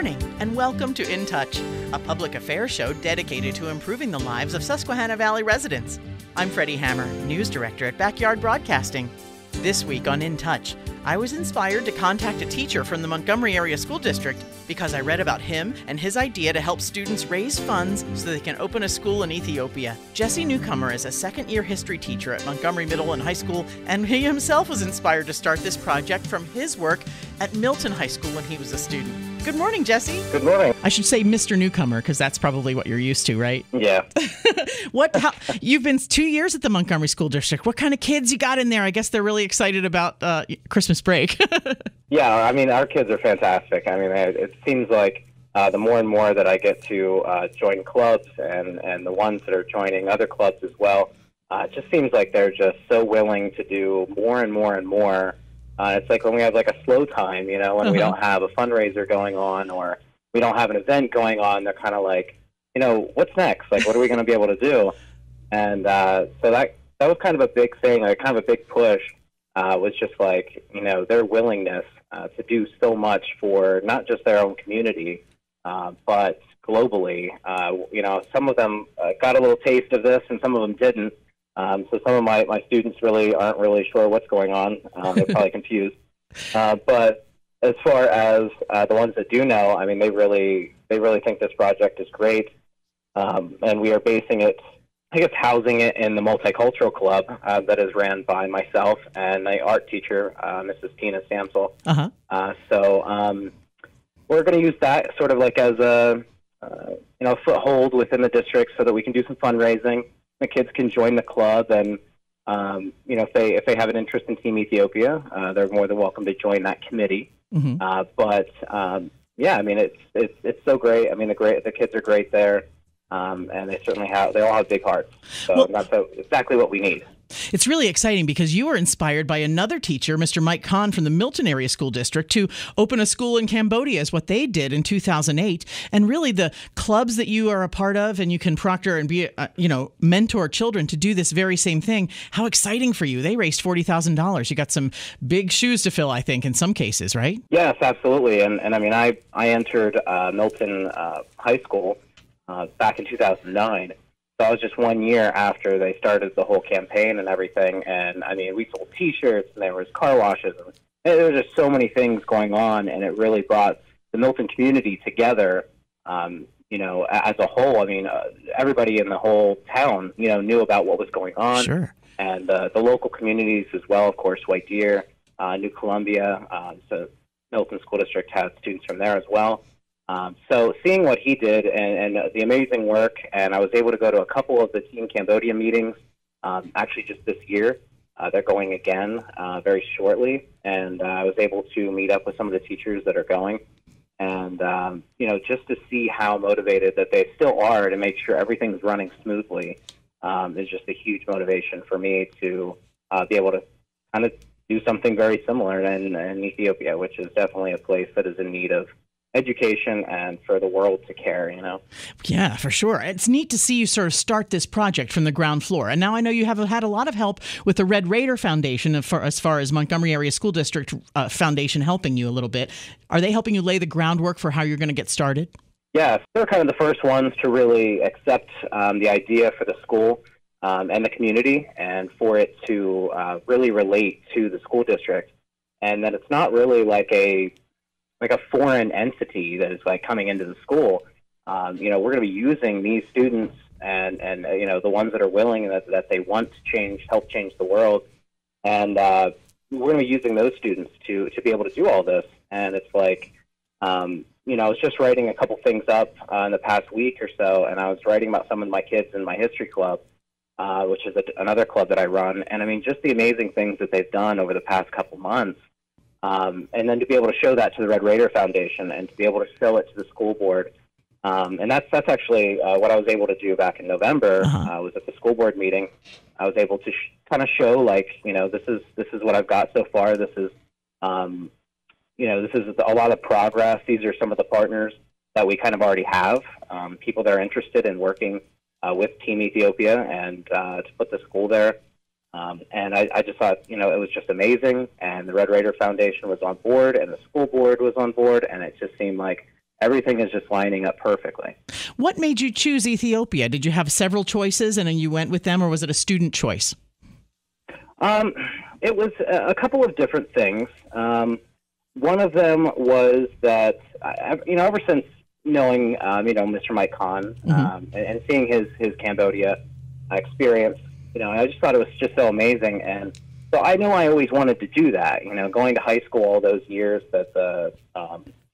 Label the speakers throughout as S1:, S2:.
S1: morning, and welcome to InTouch, a public affairs show dedicated to improving the lives of Susquehanna Valley residents. I'm Freddie Hammer, News Director at Backyard Broadcasting. This week on InTouch, I was inspired to contact a teacher from the Montgomery Area School District because I read about him and his idea to help students raise funds so they can open a school in Ethiopia. Jesse Newcomer is a second-year history teacher at Montgomery Middle and High School, and he himself was inspired to start this project from his work at Milton High School when he was a student. Good morning, Jesse.
S2: Good morning.
S1: I should say Mr. Newcomer because that's probably what you're used to, right?
S2: Yeah.
S1: You've been 2 years at the Montgomery School District. What kind of kids you got in there? I guess they're really excited about Christmas break.
S2: Yeah, I mean, our kids are fantastic. I mean, it seems like the more and more that I get to join clubs and the ones that are joining other clubs as well, it just seems like they're just so willing to do more and more and more. It's like when we have like a slow time, when we don't have a fundraiser going on or we don't have an event going on, they're kind of like, what's next? Like, what are we going to be able to do? And so that was kind of a big thing, like kind of a big push, was just like, their willingness to do so much for not just their own community, but globally. Some of them got a little taste of this and some of them didn't. So some of my students really aren't really sure what's going on. They're probably confused. But as far as the ones that do know, I mean, they really think this project is great. And we are basing it, housing it in the Multicultural Club that is ran by myself and my art teacher, Mrs. Tina Samsel. So we're going to use that sort of like as a foothold within the district so that we can do some fundraising. The kids can join the club, and if they have an interest in Team Ethiopia, they're more than welcome to join that committee. Mm-hmm. I mean, it's so great. I mean, the kids are great there, and they all have big hearts. So that's exactly what we need.
S1: It's really exciting because you were inspired by another teacher, Mr. Mike Kahn from the Milton Area School District, to open a school in Cambodia is what they did in 2008. And really the clubs that you are a part of and you can proctor and be, mentor children to do this very same thing. How exciting for you. They raised $40,000. You got some big shoes to fill, I think, in some cases, right?
S2: Yes, absolutely. And I mean, I entered Milton High School back in 2009. So I was just 1 year after they started the whole campaign and everything. And, I mean, we sold T-shirts and there was car washes. And there was just so many things going on, and it really brought the Milton community together, as a whole. I mean, everybody in the whole town, knew about what was going on.
S1: Sure.
S2: And the local communities as well, of course, White Deer, New Columbia. So Milton School District has students from there as well. So seeing what he did and the amazing work, and I was able to go to a couple of the Team Cambodia meetings, actually just this year. They're going again very shortly, and I was able to meet up with some of the teachers that are going. And, just to see how motivated that they still are to make sure everything's running smoothly is just a huge motivation for me to be able to kind of do something very similar in Ethiopia, which is definitely a place that is in need of education and for the world to care,
S1: Yeah, for sure. It's neat to see you sort of start this project from the ground floor. And now I know you have had a lot of help with the Red Raider Foundation as far as Montgomery Area School District Foundation helping you a little bit. Are they helping you lay the groundwork for how you're going to get started?
S2: Yeah, they're kind of the first ones to really accept the idea for the school and the community and for it to really relate to the school district. And that it's not really like a foreign entity that is like coming into the school. We're going to be using these students and the ones that are willing and that they want to help change the world. And we're going to be using those students to be able to do all this. And it's like, I was just writing a couple things up in the past week or so, and I was writing about some of my kids in my history club, which is another club that I run. And I mean, just the amazing things that they've done over the past couple months. And then to be able to show that to the Red Raider Foundation and to be able to show it to the school board. And that's actually what I was able to do back in November. Was at the school board meeting. I was able to kind of show, this is what I've got so far. This is, this is a lot of progress. These are some of the partners that we kind of already have, people that are interested in working with Team Ethiopia and to put the school there. And I just thought, it was just amazing. And the Red Raider Foundation was on board and the school board was on board. And it just seemed like everything is just lining up perfectly.
S1: What made you choose Ethiopia? Did you have several choices and then you went with them, or was it a student choice?
S2: It was a couple of different things. One of them was that, ever since knowing, Mr. Mike Kahn, and seeing his Cambodia experience, I just thought it was just so amazing. And so I knew I always wanted to do that, going to high school all those years that the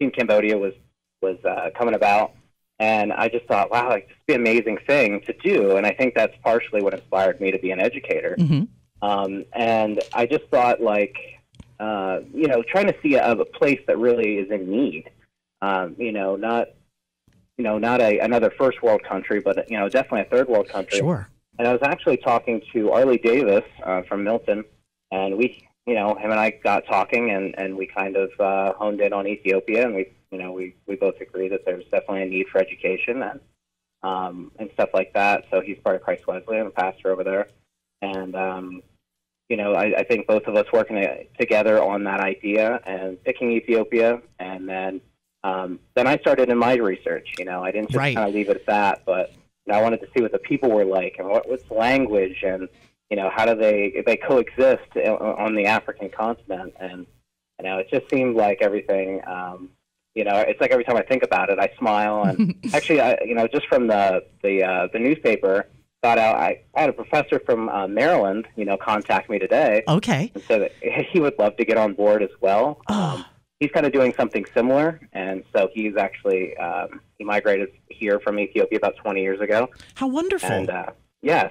S2: Team Cambodia was coming about. And I just thought, wow, like, this would be an amazing thing to do. And I think that's partially what inspired me to be an educator. And I just thought, like, trying to see a place that really is in need, not another first world country, but, definitely a third world country.
S1: Sure.
S2: And I was actually talking to Arlie Davis from Milton, and we, him and I got talking, and we kind of honed in on Ethiopia, and we both agree that there's definitely a need for education and stuff like that. So he's part of Christ Wesleyan, a pastor over there. And, I think both of us working together on that idea and picking Ethiopia. And then I started in my research. I didn't just kind of leave it at that, but I wanted to see what the people were like and what's language and, how do they coexist on the African continent. And, it just seemed like everything, it's like every time I think about it, I smile. And actually, just from the newspaper, got out. I had a professor from Maryland, contact me today.
S1: Okay.
S2: And said that he would love to get on board as well. He's kind of doing something similar, and so he's actually he migrated here from Ethiopia about 20 years ago.
S1: How wonderful!
S2: And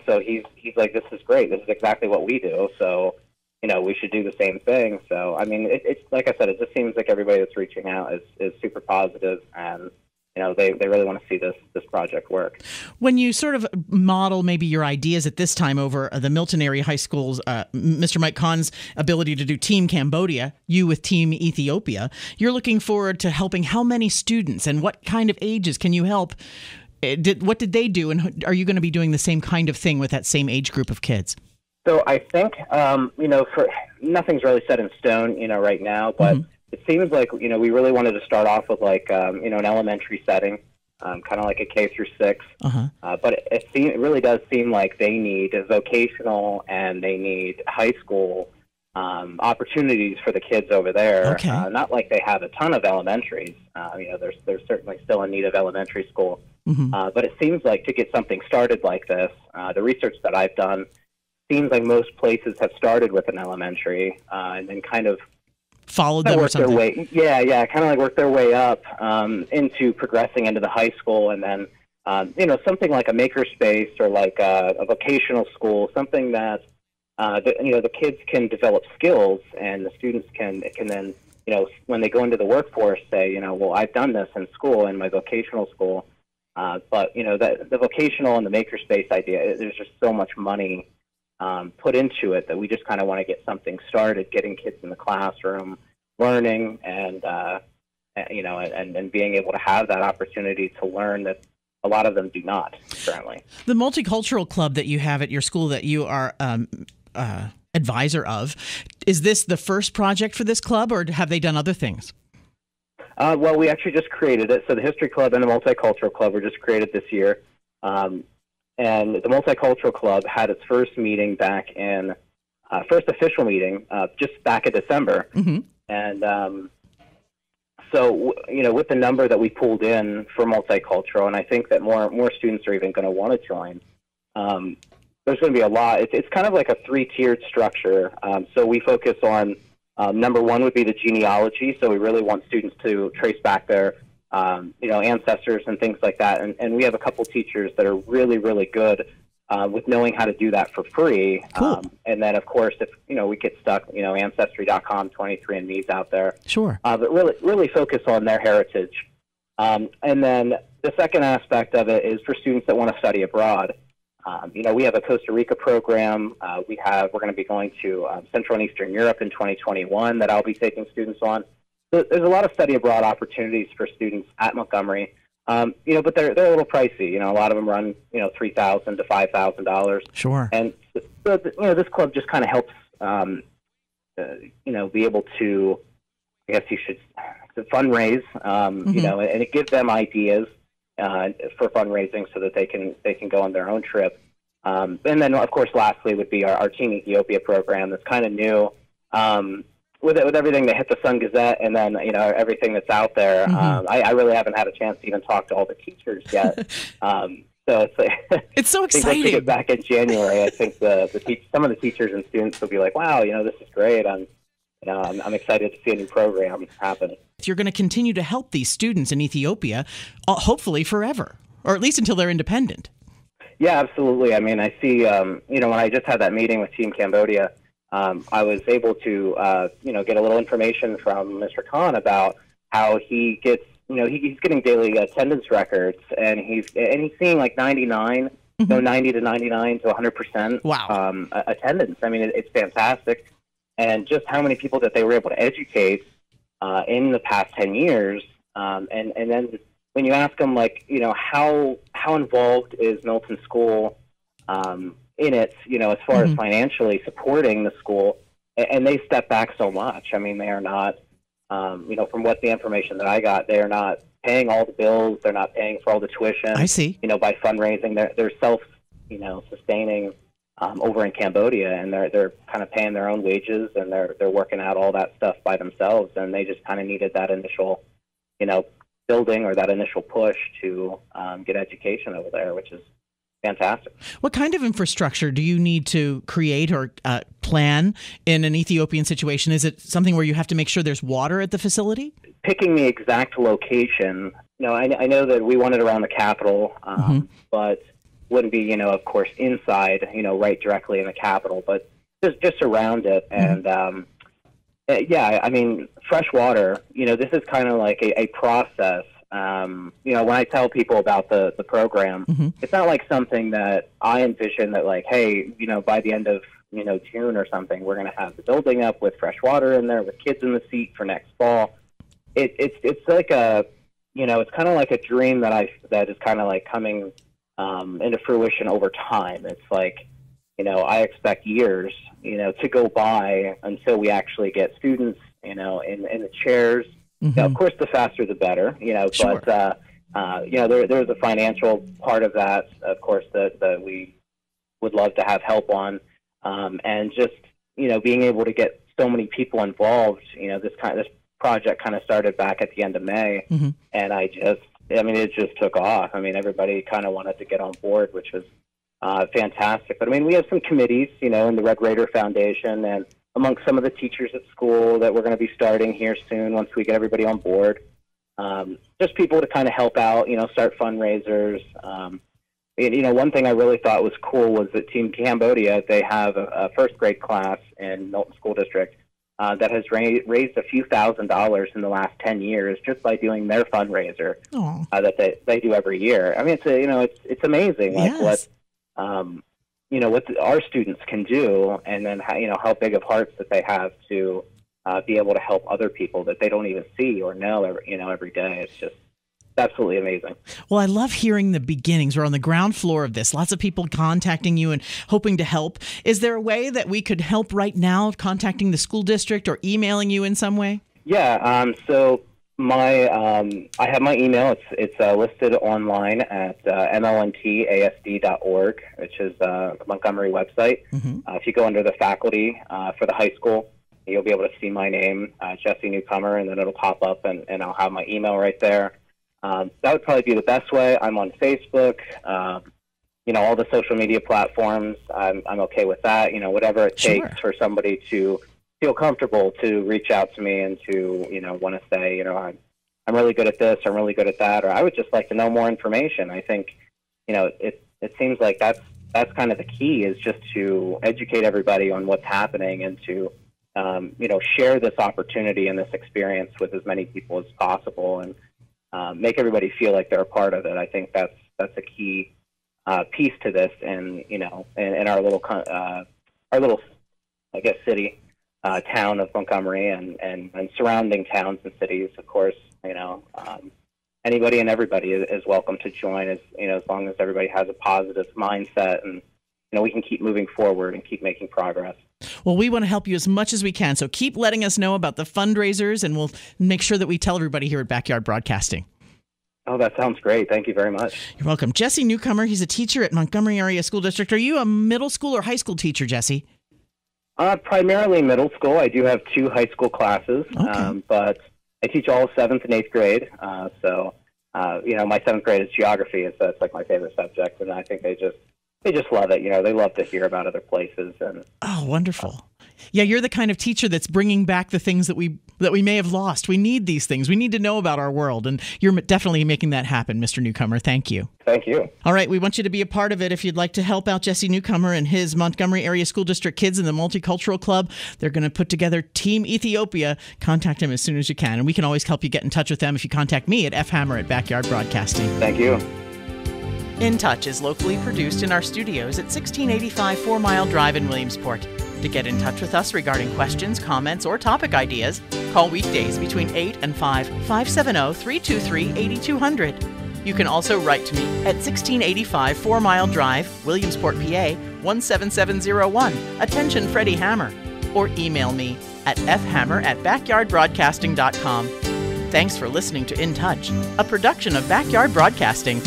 S2: so he's like, this is great. This is exactly what we do. So we should do the same thing. So I mean, it's like I said, it just seems like everybody that's reaching out is super positive, and they really want to see this project work.
S1: When you sort of model maybe your ideas at this time over the Milton Area High School's Mr. Mike Kahn's ability to do Team Cambodia, you with Team Ethiopia, you're looking forward to helping how many students and what kind of ages can you help? What did they do, and are you going to be doing the same kind of thing with that same age group of kids?
S2: So I think, for nothing's really set in stone, right now, but it seems like, we really wanted to start off with like, an elementary setting, kind of like a K through 6. But it really does seem like they need a vocational and they need high school opportunities for the kids over there.
S1: Okay.
S2: Not like they have a ton of elementaries. There's certainly still a need of elementary school. But it seems like to get something started like this, the research that I've done seems like most places have started with an elementary and then kind of
S1: followed them or something.
S2: Kind of like work their way up into progressing into the high school, and then something like a makerspace or like a vocational school, something that the kids can develop skills, and the students can then when they go into the workforce say well, I've done this in school in my vocational school, but the vocational and the makerspace idea, there's just so much money put into it that we just kind of want to get something started, getting kids in the classroom, learning, and being able to have that opportunity to learn that a lot of them do not currently.
S1: The Multicultural Club that you have at your school that you are advisor of, is this the first project for this club, or have they done other things?
S2: Well, we actually just created it. So the History Club and the Multicultural Club were just created this year. And the Multicultural Club had its first meeting back in, first official meeting, just back in December. And so, with the number that we pulled in for multicultural, and I think that more students are even going to want to join, there's going to be a lot. It's kind of like a 3-tiered structure. So we focus on, number one would be the genealogy. So we really want students to trace back their ancestors and things like that. And we have a couple teachers that are really, really good with knowing how to do that for free.
S1: Cool.
S2: And then, of course, if, we get stuck, Ancestry.com, 23andMe's out there.
S1: Sure.
S2: But really focus on their heritage. And then the second aspect of it is for students that want to study abroad. We have a Costa Rica program. We're going to be going to Central and Eastern Europe in 2021 that I'll be taking students on. So there's a lot of study abroad opportunities for students at Montgomery, but they're a little pricey. A lot of them run, $3,000 to $5,000.
S1: Sure.
S2: And so, this club just kind of helps, be able to, I guess you should to fundraise, and it gives them ideas for fundraising so that they can go on their own trip. And then, of course, lastly would be our Team Ethiopia program that's kind of new. With everything that hit the Sun Gazette and then, everything that's out there, I really haven't had a chance to even talk to all the teachers yet. So
S1: it's so exciting.
S2: Once we get back in January, I think some of the teachers and students will be like, wow, this is great. I'm excited to see a new program happen.
S1: You're going to continue to help these students in Ethiopia, hopefully forever, or at least until they're independent.
S2: Yeah, absolutely. I mean, I see, when I just had that meeting with Team Cambodia, I was able to, get a little information from Mr. Khan about how he gets, he's getting daily attendance records, and he's seeing like 99, 90 to 99 to 100%.
S1: Wow.
S2: Attendance. I mean, it's fantastic, and just how many people that they were able to educate in the past 10 years, and then when you ask them, like, how involved is Milton School in it, as far as financially supporting the school, and they step back so much. I mean, they are not, from what the information that I got, they are not paying all the bills. They're not paying for all the tuition.
S1: I see.
S2: By fundraising, they're self, sustaining over in Cambodia, and they're kind of paying their own wages, and they're working out all that stuff by themselves, and they just kind of needed that initial, building or that initial push to get education over there, which is fantastic.
S1: What kind of infrastructure do you need to create or plan in an Ethiopian situation? Is it something where you have to make sure there's water at the facility?
S2: Picking the exact location, I know that we want it around the capital, but wouldn't be, of course, inside, right directly in the capital, but just around it. And yeah, I mean, fresh water, this is kind of like a process. When I tell people about the program, it's not like something that I envision that, like, hey, by the end of, June or something, we're going to have the building up with fresh water in there with kids in the seat for next fall. It's like it's kind of like a dream that is kind of like coming into fruition over time. It's like, I expect years, to go by until we actually get students, in the chairs. Now, of course, the faster the better,
S1: Sure.
S2: but, there's a financial part of that, of course, that we would love to have help on. And just, being able to get so many people involved, this project kind of started back at the end of May, and it just took off. I mean, everybody kind of wanted to get on board, which was fantastic. But I mean, we have some committees, in the Red Raider Foundation and amongst some of the teachers at school that we're going to be starting here soon once we get everybody on board. Just people to kind of help out, start fundraisers. One thing I really thought was cool was that Team Cambodia, they have a first grade class in Milton School District that has raised a few $1,000s in the last 10 years just by doing their fundraiser that they do every year. I mean, it's amazing, like what our students can do, and then how big of hearts that they have to be able to help other people that they don't even see or know every day. It's just absolutely amazing.
S1: Well, I love hearing the beginnings. We're on the ground floor of this. Lots of people contacting you and hoping to help. Is there a way that we could help right now, contacting the school district or emailing you in some way?
S2: Yeah. So I have my email. It's listed online at mlntasd.org, which is the Montgomery website. If you go under the faculty for the high school, you'll be able to see my name, Jesse Newcomer, and then it'll pop up, and I'll have my email right there. That would probably be the best way. I'm on Facebook, all the social media platforms. I'm okay with that. Whatever it takes for somebody to feel comfortable to reach out to me and to, want to say, I'm really good at this, I'm really good at that, or I would just like to know more information. I think, it seems like that's kind of the key, is just to educate everybody on what's happening and to, share this opportunity and this experience with as many people as possible, and make everybody feel like they're a part of it. I think that's a key piece to this, and in our little, I guess, city. Town of Montgomery and surrounding towns and cities, of course, anybody and everybody is welcome to join, as long as everybody has a positive mindset, and we can keep moving forward and keep making progress.
S1: Well, we want to help you as much as we can, so keep letting us know about the fundraisers, and we'll make sure that we tell everybody here at Backyard Broadcasting.
S2: Oh, that sounds great. Thank you very much.
S1: You're welcome. Jesse Newcomer, he's a teacher at Montgomery Area School District. Are you a middle school or high school teacher, Jesse?
S2: Primarily middle school. I do have 2 high school classes,
S1: Okay.
S2: but I teach all of 7th and 8th grade. So my 7th grade is geography, and so it's like my favorite subject, and I think they just love it. They love to hear about other places. And
S1: oh, wonderful. Yeah, you're the kind of teacher that's bringing back the things that we may have lost. We need these things. We need to know about our world, and you're definitely making that happen, Mr. Newcomer. Thank you.
S2: Thank you.
S1: All right, we want you to be a part of it. If you'd like to help out Jesse Newcomer and his Montgomery Area School District kids in the Multicultural Club, they're going to put together Team Ethiopia. Contact him as soon as you can, and we can always help you get in touch with them if you contact me at fhammer@Backyard Broadcasting.
S2: Thank you.
S1: In Touch is locally produced in our studios at 1685 4 Mile Drive in Williamsport. To get in touch with us regarding questions, comments, or topic ideas, call weekdays between 8 and 5, 570-323-8200. You can also write to me at 1685 4 Mile Drive, Williamsport, PA 17701. Attention Freddie Hammer. Or email me at fhammer@backyardbroadcasting.com. Thanks for listening to In Touch, a production of Backyard Broadcasting.